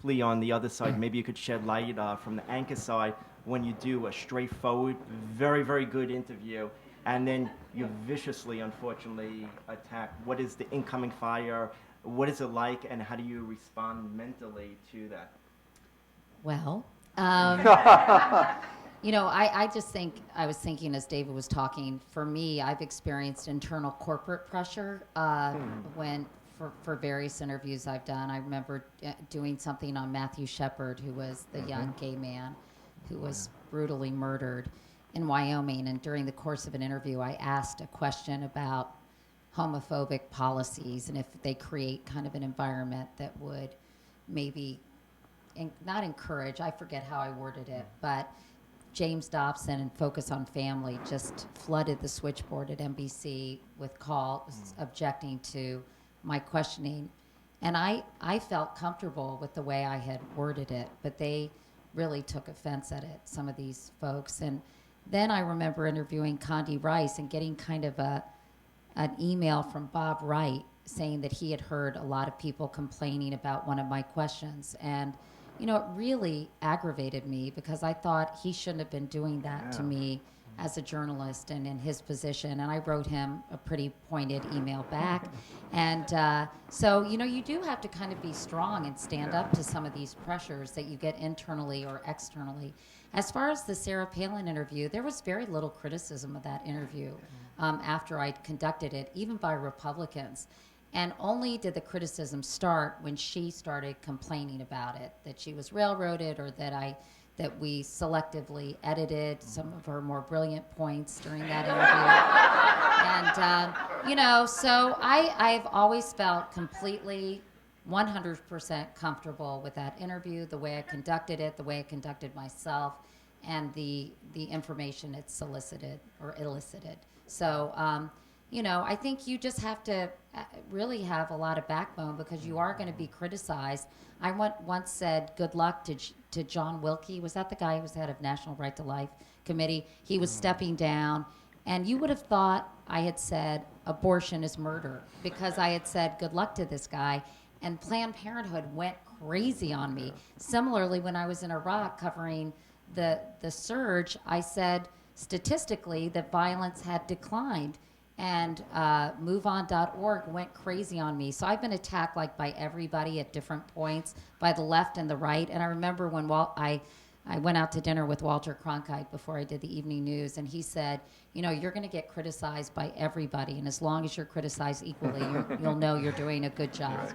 briefly on the other side, maybe you could shed light from the anchor side when you do a straightforward, very, very good interview, and then you viciously, unfortunately, attack. What is the incoming fire? What is it like, and how do you respond mentally to that? Well, I just think, I was thinking as David was talking, for me, I've experienced internal corporate pressure for various interviews I've done. I remember doing something on Matthew Shepard, who was the young gay man who was brutally murdered in Wyoming. And during the course of an interview, I asked a question about homophobic policies and if they create kind of an environment that would maybe not encourage, I forget how I worded it, but James Dobson and Focus on Family just flooded the switchboard at NBC with calls objecting to my questioning. And I felt comfortable with the way I had worded it, but they really took offense at it, some of these folks. And then I remember interviewing Condi Rice and getting kind of an email from Bob Wright saying that he had heard a lot of people complaining about one of my questions. And it really aggravated me because I thought he shouldn't have been doing that to me as a journalist and in his position. And I wrote him a pretty pointed email back. And so, you do have to kind of be strong and stand up to some of these pressures that you get internally or externally. As far as the Sarah Palin interview, there was very little criticism of that interview after I'd conducted it, even by Republicans. And only did the criticism start when she started complaining about it, that she was railroaded or that we selectively edited some of her more brilliant points during that interview. And, so I've always felt completely 100% comfortable with that interview, the way I conducted it, the way I conducted myself, and the information it solicited or elicited. So, I think you just have to really have a lot of backbone because you are going to be criticized. I once said good luck to John Wilkie. Was that the guy who was head of National Right to Life Committee? He was stepping down, and you would have thought I had said abortion is murder because I had said good luck to this guy, and Planned Parenthood went crazy on me. Similarly, when I was in Iraq covering the surge, I said statistically that violence had declined. And MoveOn.org went crazy on me. So I've been attacked by everybody at different points, by the left and the right. And I remember when I went out to dinner with Walter Cronkite before I did the evening news, and he said, you're going to get criticized by everybody, and as long as you're criticized equally, you'll know you're doing a good job.